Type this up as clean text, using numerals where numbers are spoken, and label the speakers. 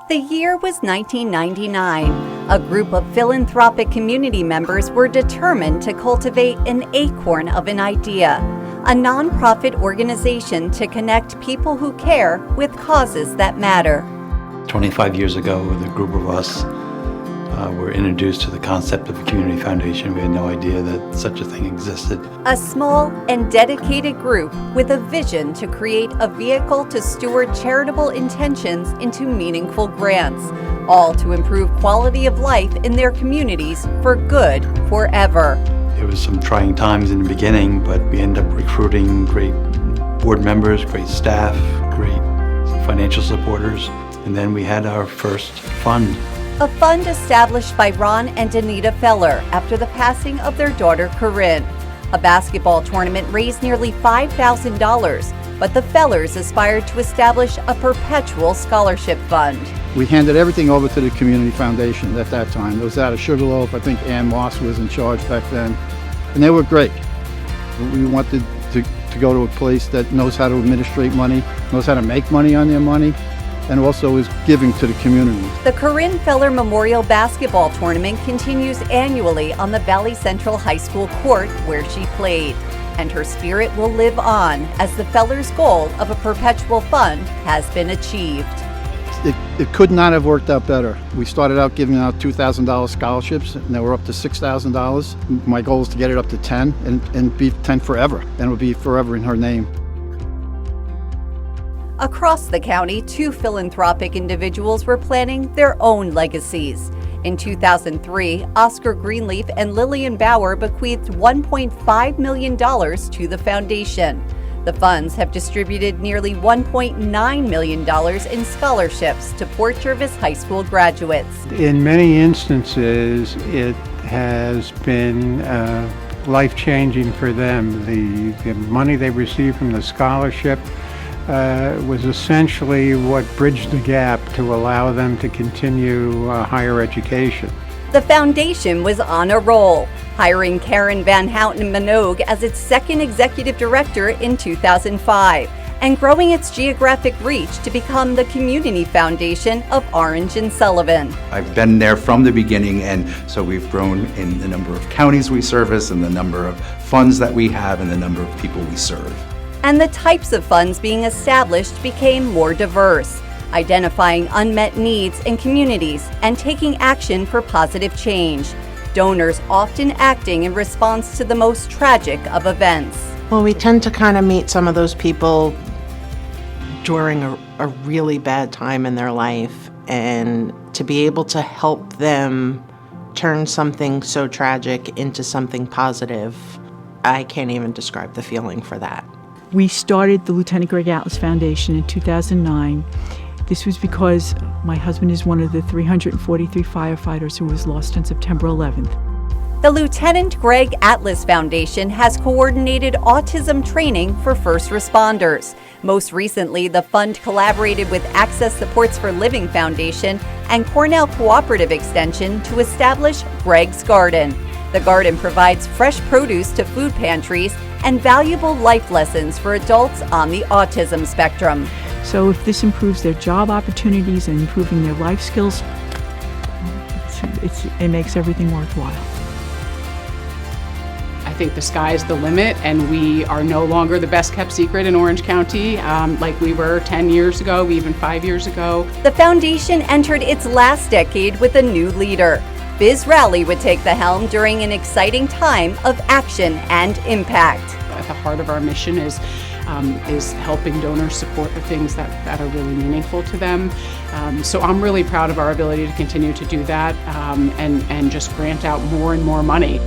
Speaker 1: The year was 1999. A group of philanthropic community members were determined to cultivate an acorn of an idea, a nonprofit organization to connect people who care with causes that matter.
Speaker 2: 25 years ago, with a group of us, were introduced to the concept of a community foundation. We had no idea that such a thing existed.
Speaker 1: A small and dedicated group with a vision to create a vehicle to steward charitable intentions into meaningful grants, all to improve quality of life in their communities for good forever.
Speaker 2: It was some trying times in the beginning, but we ended up recruiting great board members, great staff, great financial supporters, and then we had our first fund.
Speaker 1: A fund established by Ron and Anita Feller after the passing of their daughter Corinne. A basketball tournament raised nearly $5,000, but the Fellers aspired to establish a perpetual scholarship fund.
Speaker 3: We handed everything over to the community foundation at that time. It was out of Sugarloaf. I think Ann Moss was in charge back then, and they were great. We wanted to go to a place that knows how to administrate money, knows how to make money on their money, and also is giving to the community.
Speaker 1: The Corinne Feller Memorial Basketball Tournament continues annually on the Valley Central High School court where she played. And her spirit will live on as the Feller's goal of a perpetual fund has been achieved.
Speaker 3: It could not have worked out better. We started out giving out $2,000 scholarships, and now we're up to $6,000. My goal is to get it up to 10 and be 10 forever, and it will be forever in her name.
Speaker 1: Across the county, 2 philanthropic individuals were planning their own legacies. In 2003, Oscar Greenleaf and Lillian Bauer bequeathed $1.5 million to the foundation. The funds have distributed nearly $1.9 million in scholarships to Port Jervis High School graduates.
Speaker 4: In many instances, it has been life-changing for them. The money they received from the scholarship was essentially what bridged the gap to allow them to continue higher education.
Speaker 1: The foundation was on a roll, hiring Karen Van Houten Minogue as its second executive director in 2005, and growing its geographic reach to become the community foundation of Orange and Sullivan.
Speaker 5: I've been there from the beginning, and so we've grown in the number of counties we service and the number of funds that we have and the number of people we serve.
Speaker 1: And the types of funds being established became more diverse, identifying unmet needs in communities and taking action for positive change. Donors often acting in response to the most tragic of events.
Speaker 6: Well, we tend to kind of meet some of those people during a really bad time in their life, and to be able to help them turn something so tragic into something positive, I can't even describe the feeling for that.
Speaker 7: We started the Lieutenant Greg Atlas Foundation in 2009. This was because my husband is one of the 343 firefighters who was lost on September 11th.
Speaker 1: The Lieutenant Greg Atlas Foundation has coordinated autism training for first responders. Most recently, the fund collaborated with Access Supports for Living Foundation and Cornell Cooperative Extension to establish Greg's Garden. The garden provides fresh produce to food pantries and valuable life lessons for adults on the autism spectrum.
Speaker 7: So if this improves their job opportunities and improving their life skills, it makes everything worthwhile.
Speaker 8: I think the sky's the limit, and we are no longer the best kept secret in Orange County like we were 10 years ago, even 5 years ago.
Speaker 1: The foundation entered its last decade with a new leader. Biz Rowley would take the helm during an exciting time of action and impact.
Speaker 8: At the heart of our mission is helping donors support the things that are really meaningful to them. So I'm really proud of our ability to continue to do that and just grant out more and more money.